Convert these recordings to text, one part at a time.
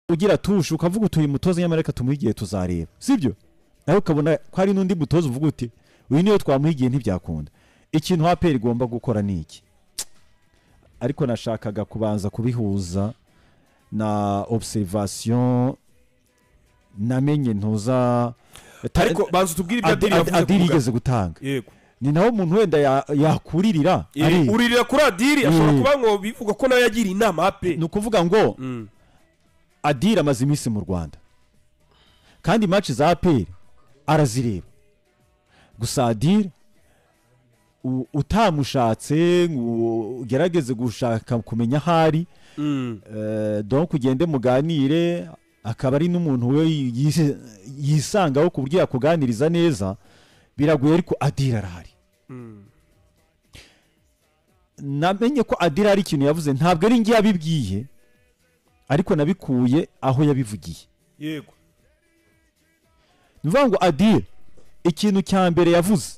ugira tushe ukavuga utuye mutoza nyamareka tumuhigiye tuzareba sibyo nawe ukabona ko ari nundi mutoza uvuga uti uyu niyo twamuhigiye ntibyakunda ikintu APR igomba gukora niki ariko nashakaga kubanza kubihuza na observation namenye ntuza ariko banza tubwire ibyo Adiri igeze gutanga yego ni naho umuntu wenda yakuririra uririra kuri Adiri ashobora kuba ngo bivuga ko nawe yagira inama ape ni ukuvuga ngo Adiri amaze iminsi mu Rwanda kandi match za APR arazireba gusa Adiri utamushatse ugerageze gushaka kumenya hari donc ugende muganire akaba ari n'umuntu we yisangaho ku buryo yakuganiriza neza biraguye ariko Adiri arahari namenye ko Adiri ari ikintu yavuze ntabwo ari ngiye abibwiye ariko nabikuye aho yabivugiye yego nivuga ngo Adiri ikintu cya mbere yavuze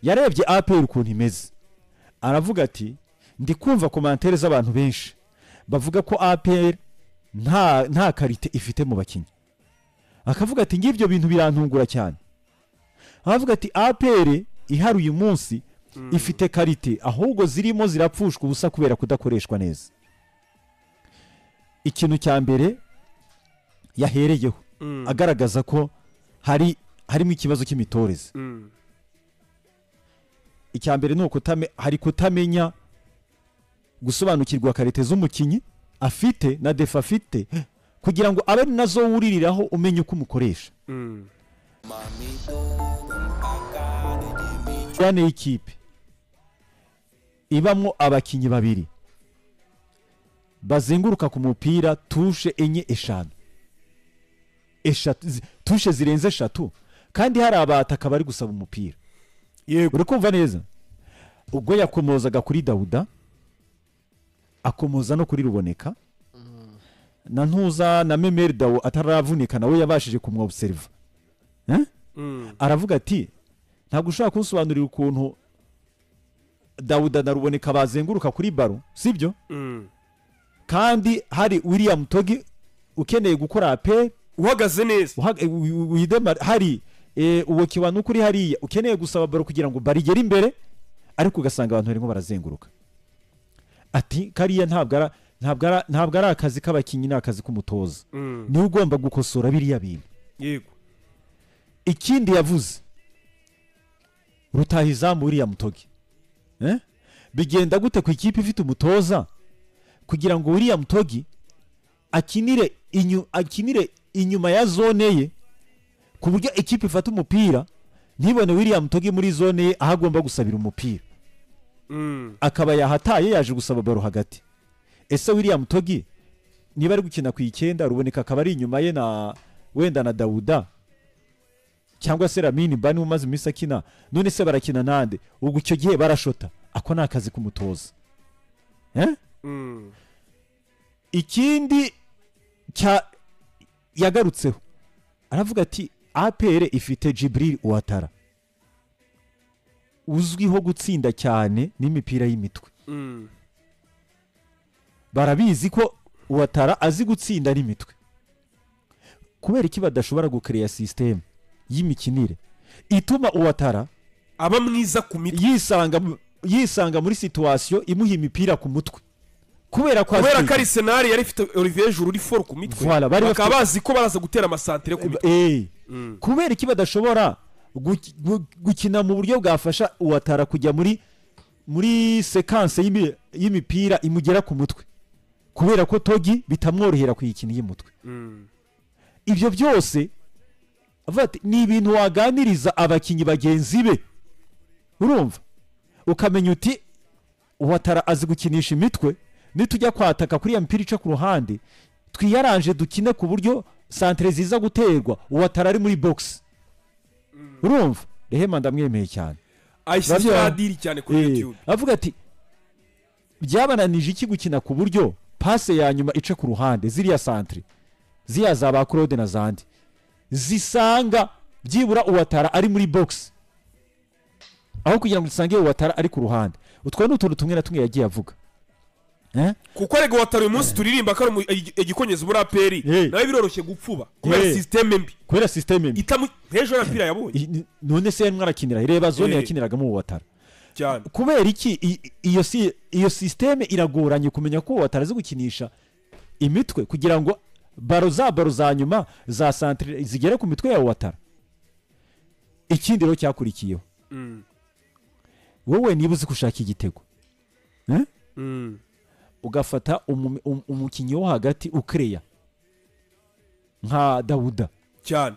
yarebye APR ukuntu imeze aravuga ati ndi kumva commentaire z'abantu benshi bavuga ko APR nta karite ifite mu bakinyi akavuga ati ngibyo bintu birantungura cyane aravuga ati APR ihari uyu munsi ifite karite ahubwo zirimo zirapfushwa ubusa kubera kudakoreshwa neza ikintu cya mbere yahereyeho agaragaza ko harimo ikibazo cy'imitoreze icya mbere ni hari kutamenya gusobanukirwa karite z'umukinyi afite na defa afite kugira ngo abe nazo wuririraho umenye uko umukoresha cyane ikipe ibamwo abakinyi babiri bazenguruka ku mupira tushe enye eshanu tushe zirenze eshatu kandi hari abataka bari gusaba umupira yego uri kumva neza ubwo yakomozaga kuri Dawuda akomoza no kuri Ruboneka na ntuza na Memeri Dawo ataravunika nawe yabashije kumwobserva aravuga ati ntabwo ushaka kunsobanurira ukuntu Dawuda na Ruboneka bazenguruka kuri baro sibyo kandi hari William Togi ukeneye gukora APR uhagaze neza hari uwo kiwanu kuri hariya ukeneye gusaba baro kugira ngo barigere imbere ariko ugasanga abantu barimo barazenguruka ati kariya ntabwo ari akazi k'abakinyi n'akazi k'umutoza niwe ugomba gukosora biriya bintu yego ikindi yavuze rutahizamu William Togi bigenda gute ku ikipe ifite umutoza kugira ngo William Togi akinire inyuma ya zone ye ku buryo ikipe ifata umupira ntibone William Togi muri zone ye aho agomba gusabira umupira akaba yahataye yaje gusaba baro hagati ese William Togi niba ari gukina ku icyenda Ruboneka akaba ari inyuma ye na wenda na Dawuda cyangwa se Lamine Bani umaze iminsi akina none se barakina nande ubwo icyo gihe barashota ako ni akazi k'umutoza ikindi yagarutseho aravuga ati APR ifite Jibril Ouattara uzwiho gutsinda cyane n'imipira y'imitwe barabizi ko Ouattara azi gutsinda n'imitwe kubera iki badashobora gucreate system y'imikinire ituma Ouattara aba mwiza ku mitwe yisanga muri situation imuha imipira ku mutwe kubera ko ari scenario yari ifite Olivier Giroud uri for ku mitwe bakaba bazi ko baraza gutera amasantere ku mitwe kubera iki badashobora gukina mu buryo bwafasha Ouattara kujya muri sequence y'imipira imugera ku mutwe kubera ko Togi bitamworohera kuyikina y'umutwe ibyo byose ni ibintu waganiriza abakinyi bagenzi be urumva ukamenya uti Ouattara azi gukinisha imitwe nitujya kwataka kuri ya mpira ica ku ruhande twiyaranje dukine ku buryo santre ziza guterwa Ouattara ari muri box urumva Rehema ndamwemeye cyane Adiri cyane kuri YouTube avuga ati byabananije iki gukina ku buryo passe ya nyuma ica ku ruhande ziriya santre ziya za ba Claude na zandi zisanga byibura Ouattara ari muri box aho kugira ngo usange Ouattara ari ku ruhande utwo n'utuntu tumwe na tumwe yagiye avuga kuko arega watari uyu munsi turirimba ko ari igikonyeza muri aperi nawe biroroshye gupfuba kubera systeme mbi hejuru y'apira yabonye none se mwarakinira reba zone yakiniragamo uwo watara kubera iki iyo systeme iragoranye kumenya ko watara azi gukinisha imitwe kugira ngo baro za nyuma za centre zigere ku mitwe ya watara. Ikindi rero cyakurikiyeho wowe niba uzi gushaka igitego ugafata umukinnyi wo hagati ukereya nka Dawuda cyane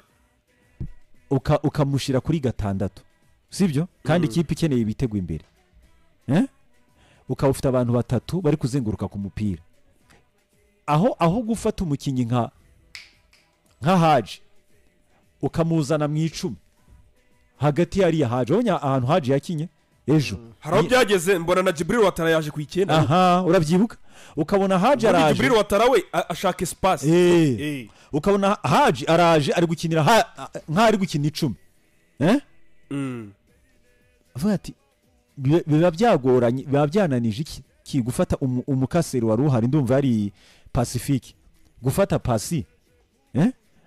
ukamushyira kuri gatandatu sibyo kandi ikipe ikeneye ibitego imbere ukaba ufite abantu batatu bari kuzenguruka ku mupira aho gufata umukinnyi nka Haji ukamuzana mu 10 hagati hariya Haji wonya ahantu Haji yakinye ejo haraho byageze mbona na Jibril Watara yaje kwikenda urabyibuka ukabona Haji araje Jibril Watara we ashaka espace ukabona Haji araje ari gukinira nk'ari gukina 10 avuga ati biba byagoranye biba byananije iki gufata umukaseri wari uhari ndumva ari Pacifique gufata pasi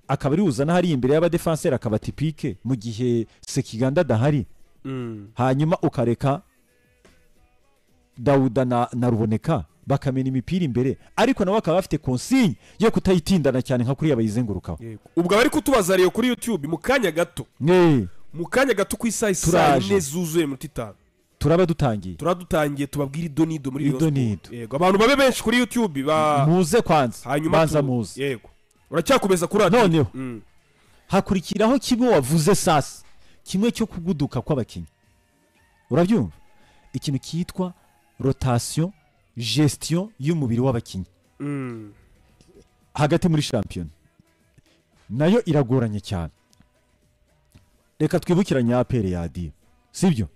akaba ari uzana hari imbere y'abadefenseur akaba tipike mu gihe Sekiganda dahari hanyuma ukareka Dawuda na Ruboneka bakamena imipira imbere ariko nabo bakaba bafite consigne yo kutayitindana cyane nka kuri yabayizengurukaho ubwo bari kutubaza rero kuri YouTube mu kanya gato ku isaha 4 zuzuye mu 5 turaba dutangiye tubabwira idonido muri yego abantu babe benshi kuri YouTube muze kwanza banza muze yego uracyakomeza kuri radio noneho hakurikiraho kimwe wavuze sasa kimwe cyo kuguduka kw'abakinnyi urabyumva ikintu kitwa rotation gestion y'umubiri w'abakinnyi hagati muri champion nayo iragoranye cyane. Reka twibukiranye APR yadi sibyo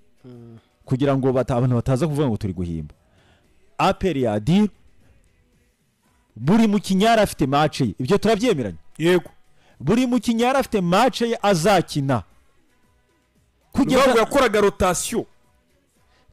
kugira ngo abantu bataza kuvuga ngo turi guhimba. APR yadi buri mukinyara afite match ye, ibyo turabyemeranya. Yego buri mukinyara afite match ye azakina kugira ngo yakoraga rotation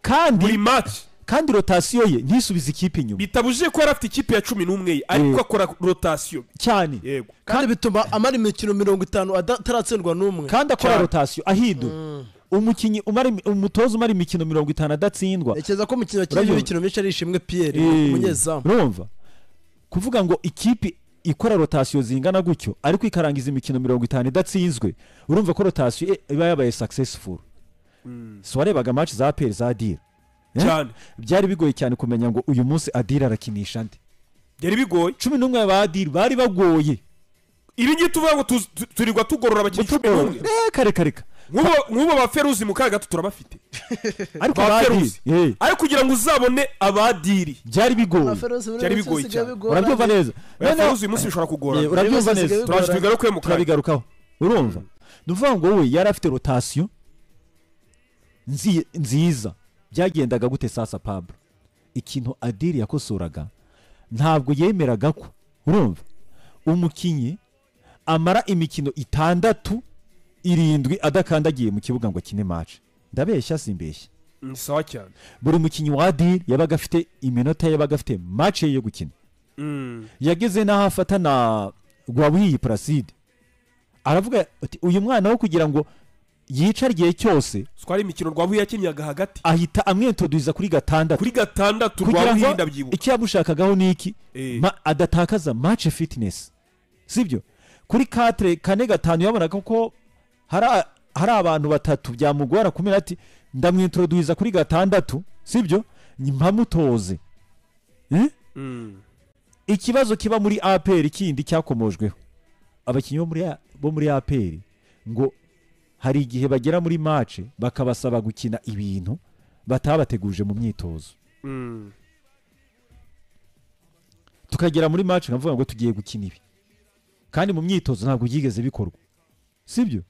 kandi buri match kandi rotation ye ntisubize ikipe inyuma. Bitabuje ko yarafite ikipe ya 11 ariko akora rotation cyane. Yego kandi bituma amara imikino 50 ataratsindwa n'umwe kandi akora rotation ahido umukinyi umutozo umara imikino 50 adatsindwa. Ekeza ko mukino cy'imikino myinshi ari ishimwe Pierre umunyezamu. Urumva kuvuga ngo ikipe ikora rotation zingana gutyo ariko ikarangiza imikino 50 idatsinzwe, urumva ko rotation iba yabaye successful. So warebaga match za APR za Adira cyane byari bigoye cyane kumenya ngo uyu munsi Adira arakinisha nde. Byari bigoye 11 ba Adira bari bagoye. Ibi ngi tuvuga ngo turirwa tugorora abakinnyi 11 reka nk'ubo ba Feruzi mu kaga turabafite ariko ba Feruzi ariko kugira ngo uzabone abadiri byari bigoye cyane. Urabyumva neza Feruzi umunsi bishobora kugora. Urabyumva neza turashyigaruka mu turabigarukaho. Urumva nuvuga ngo we yari afite rotation nziza. Byagendaga gute sasa Pablo? Ikintu Adiri yakosoraga ntabwo yemeraga ko urumva umukinyi amara imikino 6-7 adakandagiye mu kibuga ngo akine match. Ndabeshya simbeshya. Sawa cyane. Buri mukinyi wa Adiri yabaga afite iminota yabaga afite match yo gukina. Yageze naho afata na Gwawiyi Placide aravuga ati uyu mwana wo kugira ngo yica igihe cyose twari imikino Rwabuye yakinyaga hagati ahita amwentoduza kuri gatandatu Rwabuye ndabyibuka. Icyo yabushakagaho niki adatakaza match fitness sibyo kuri 4 5 yabonaga ko hari abantu batatu byamugora kumera ati ndamwintroduza kuri gatandatu sibyo nyimpamutoze. Ikibazo kiba muri APR kindi cyakomojweho abakinnyi bo muri APR ngo hari igihe bagera muri match bakabasaba gukina ibintu batabateguje mu myitozo. Tukagera muri match nkavuga ngo tugiye gukina ibi kandi mu myitozo ntabwo yigeze bikorwa sibyo.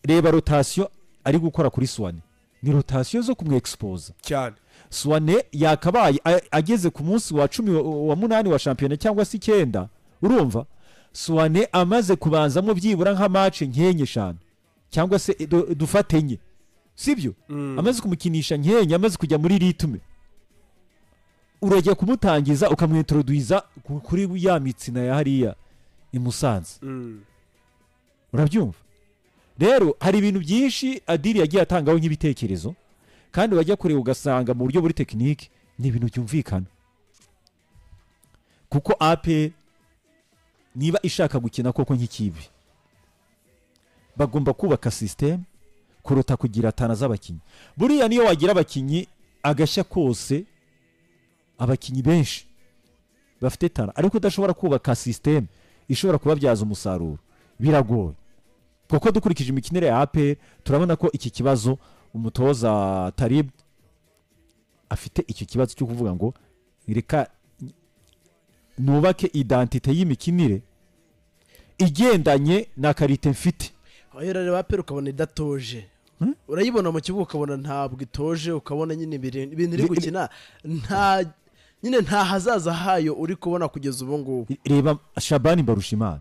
Reba rotation ari gukora kuri Swane ni rotation zo kumwexpose cyane. Swane yakabaye ageze ku munsi wa 10 wa 8 wa championnat cyangwa se 9 urumva Swane amaze kubanzamo byibura nka match nkenye 5 cyangwa se dufatenye sibyo. Amaze kumukinisha nkenye amaze kujya muri ritme urajya kumutangiza ukamwintroduiza kuri ya mitsina ya hariya i Musanze. Urabyumva rero hari ibintu byinshi Adili yagiye atangaho nk'ibitekerezo kandi wajya kureba ugasanga mu buryo buri tekinike ni ibintu byumvikana kuko APR niba ishaka gukina koko nk'ikibi bagomba kubaka system kuruta kugira atana z'abakinyi. Buriya niyo wagira abakinyi agashya kose abakinyi benshi bafite tara ariko udashobora kubaka system ishobora kubabyaza umusaruro biragoye kuko dukurikije imikinire ya APR turabona ko iki kibazo umutoza Talib afite icyo kibazo cyo kuvuga ngo reka nubake identite y'imikinire igendanye na karite mfite. aho rero APR ukabona idatoje urayibona mu kibuga ukabona ntabwo itoje ukabona nyine ibintu iri gukina nta hazaza hayo uri kubona kugeza ubu ngubu. Reba Shabani Mbarushimana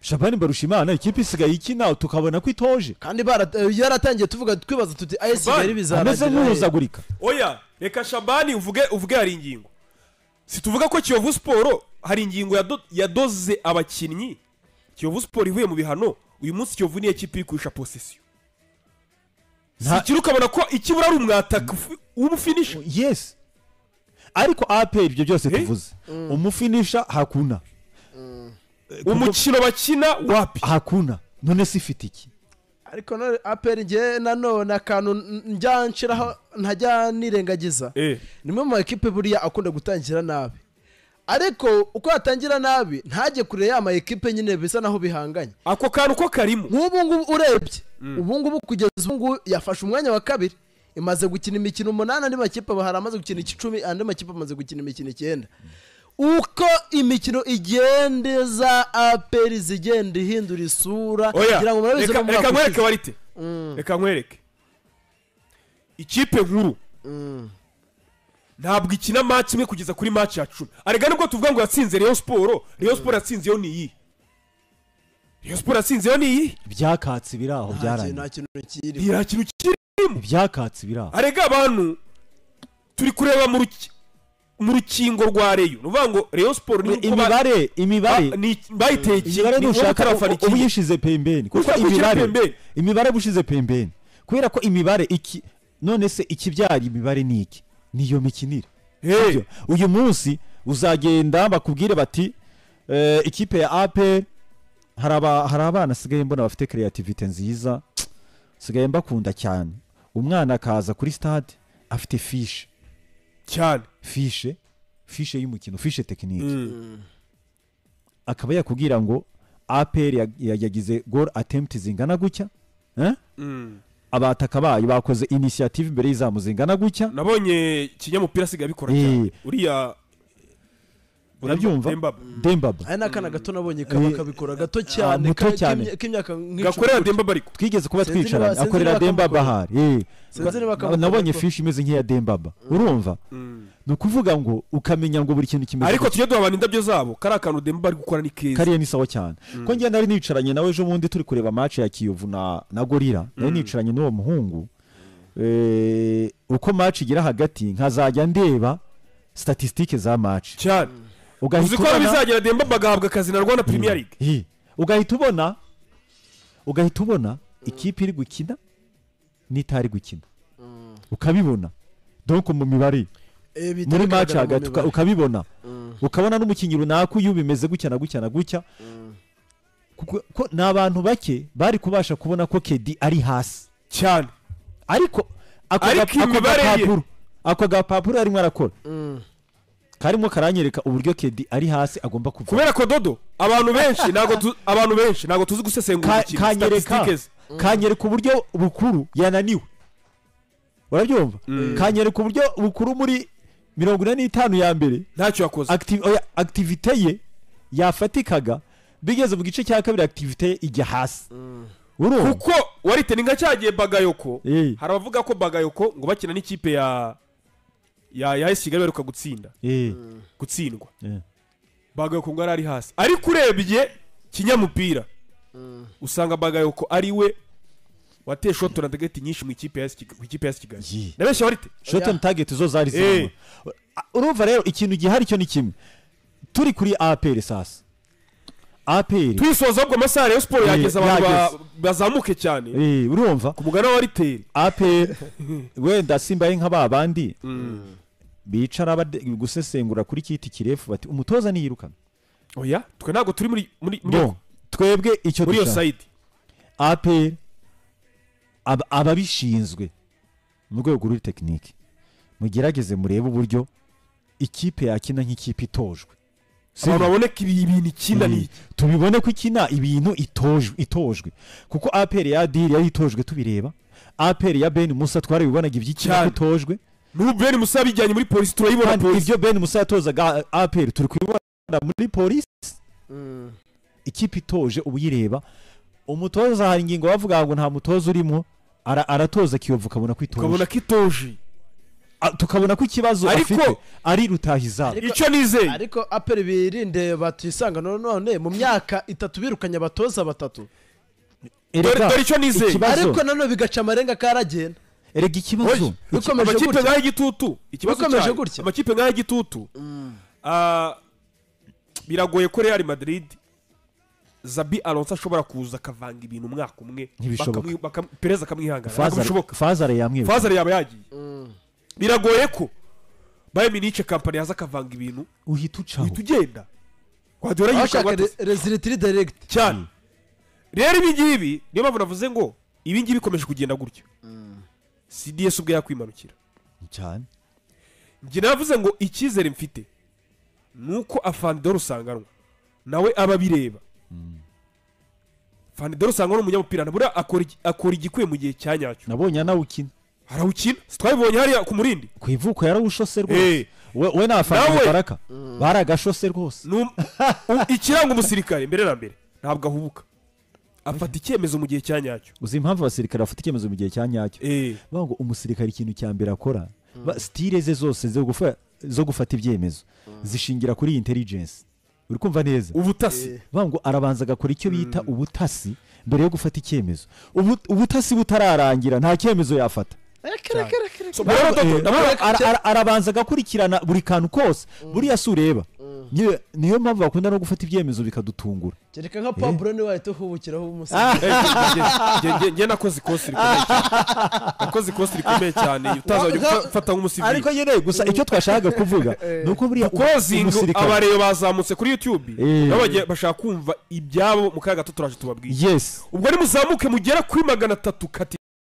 Shabani Mbarushimana ikipe isigaye ikina tukabona ko itoje kandi yaratangiye tuvuga twibaza tuti ayesigaye bizaragira ameze nk'uzagurika. Oya reka Shabani uvuge hari ingingo situvuga ko Kiyovu Sport hari ingingo yadoze abakinnyi Kiyovu Sport ivuye mu bihano uyu munsi Kiyovu niye kipe ikusha possession sikiri ukabona ko ikibura ari umwataka w'umufinisha. Yes ariko APR ibyo byose tuvuze umufinisha hakuna umukino bakina wapi hakuna none sifite iki ariko no APR nge nanone akantu njyanshiraho ntajya nirengagiza nimwe mu equipe buriya akunda gutangira nabi ariko uko yatangira nabi ntajye kure ya ma equipe nyine bisa naho bihanganye ako kantu ko karimo nk'ubu ngubu urebye ubu ngubu kugeza ubu ngubu yafashe umwanya wa kabiri imaze gukina imikino 8 andi makipe bahara amaze gukina 10 andi makipe amaze gukina imikino 9 uko imikino igendeza APR zigenda ihindura isura kugira ngo murabize ko reka nkwereke warite reka nkwereke ikipe nkuru ntabwo ikina match imwe kugeza kuri match ya 10 arega nubwo tuvuga ngo yatsinze Rayon Sport yatsinze yo niyi Rayon Sport yatsinze yo niyi byakatse biraho byaranye nta kintu kiri byakatse biraho arega abantu turi kureba mu rukingo rwa Rayon nuvuga ngo Rayon Sport ni imibare bayiteye nushaka ubuyishize pembeni kuko imibare bushize pembeni kubera ko imibare iki none se ikibyara imibare ni iki niyo mikinire. Uyu munsi uzagenda bakubwire bati ikipe ya APR hari abana sigaye mbona bafite creativity nziza sigaye mbakunda cyane umwana akaza kuri stade afite fiche cyane fiche y'umukino fiche technique akaba yakubwira ngo APR yagize goal attempt zingana gutya abataka bayo bakoze initiative imbere y'izamu zingana gutya nabonye kinyamupira siga bikora cyane uriya urabyumva Dembaba aya nakana gato nabonye kabikora gato cyane k'imyaka gakorera Dembaba ariko twigeze kuba twicaranye akorera Dembaba hari nabonye fish imeze nk'iya Dembaba urumva no kuvuga ngo ukamenya ngo buri kintu kimeze ariko tujye duhabana indabyo zabo kari akantu Dembaba ari gukora ni keza kariya ni sawa cyane ko ngiye nari nicaranye nawe ejo bundi turi kureba match ya Kiyovu na Gorilla nari nicaranye n'uwo muhungu uko match igira hagati nkazajya ndeba statistique za match cyane uzi ko bizagera Dembaba agahabwa akazi na Rwanda Premier League ugahita ubona ikipe iri gukina n'itari gukina ukabibona donc mu mibare muri match hagati ukabibona ukabona n'umukinnyi runaka uyu bimeze gutya na gutya na gutya ko n'abantu bake bari kubasha kubona ko KD ari hasi cyane ariko ako gapapuro arimo arakora karimo karanyereka uburyo KD ari hasi agomba kuva kubera ko Dodo abantu benshi nago tuzi gusesengura kanyereka uburyo bukuru yananiwe urabyumva kanyereka uburyo bukuru muri 45 ya mbere ntacyo yakoze activite ye yafatikaga bigeze mu gice cya kabiri activite ye ijya hasi kuko wariteninga cyagiye Bagayoko harabavuga ko Bagayoko ngo bakina n'ikipe ya Kigali baruka gutsindwa Bagayoko ngo ari hasi ariko urebye kinyamupira usanga Bagayoko ari we wateye shot on target nyinshi mu ikipe ya Kigali nabeshya warite shot on target zo zari zirimo urumva rero ikintu gihari cyo ni kimwe turi kuri APR sasa APR twisoza ubwo amasaha ya sport yageze abantu bazamuke cyane urumva ku mugana wa riteri APR wenda simbaye nk'ababandi bicara gusesengura kuri kiti kirefu bati umutoza niyirukana oya twe ntago turi muri twebwe icyo muri yo side APR ababishinzwe mu rwego rw'uri tekinike mugerageze murebe uburyo ikipe yakina nk'ikipe itojwe abantu baboneka ibintu ikina ni tubibone ko ikina ibintu itojwe kuko APR ya Diri yari itojwe tubireba APR ya Ben Musa twarabibonaga iby'ikina itojwe n'ubu Ben Musa bijyanye muri polisi turayibona polisi ibyo Ben Musa yatozaga APR turi kubibona muri polisi ikipe itoje ubuyireba umutoza hari ingingo bavuga ngo nta mutoza urimo aratoza Kiyovu kabona kwitoje tukabona ko ikibazo afite ari Rutahizamu icyo nizeye ariko APR birinde batisanga none mu myaka 3 birukanye abatoza 3 dore icyo nizeye ariko none bigaca amarenga karagenda erega ikibazo amakipe nk'aya gitutu ikibazo gutya amakipe nk'aya gitutu biragoye ko Real Madrid Zabi Alonso ashobora kuza akavanga ibintu umwaka umwe Perez akamwihangana Fazare yaba yagiye biragoye ko Bayern Munich company yaza akavanga ibintu uhita ugenda Guardiola yishaka result direct cyane rero ibingibi niyo mpamvu navuze ngo ibingibi bikomeje kugenda gutyo CDS ubwo yakwimanukira cyane njye navuze ngo icyizere mfite nuko Afandor usanganwa nawe aba bireba Afandor usanganwa umunyamupira nabura akora igikwiye mu gihe cyanyacyo nabonye anawukina harawukina twabibonye hariya ku murindi ku ivuko yarawushose rwose we na Afandor Baraka baragashose rwose ikiranga umusirikare mbere na mbere ntabwo ahubuka afata icyemezo mu gihe cyanyacyo uzi impamvu abasirikare bafata icyemezo mu gihe cyanyacyo bavuga ngo umusirikare ikintu cya mbere akora style ze zose zo gufata ibyemezo zishingira kuri intelligence uri kumva neza ubutasi bavuga ngo arabanza agakora icyo bita ubutasi mbere yo gufata icyemezo ubutasi butararangira nta cyemezo yafata arabanza agakurikirana buri kantu kose buriya si ureba niyo mpamvu bakunda no gufata ibyemezo bikadutungura kereka nka Pablo ni wahita uhubukiraho umusiri njye nakoze ikosi rikomeye cyane utazajya gufata nk'umusivili ariko nyine gusa icyo twashakaga kuvuga ni uko buriya umusirikare abareba bazamutse kuri YouTube bashaka kumva ibyabo mu kaga gato turaje tubabwiye yes ubwo ni muzamuke mugera kuri 300 kati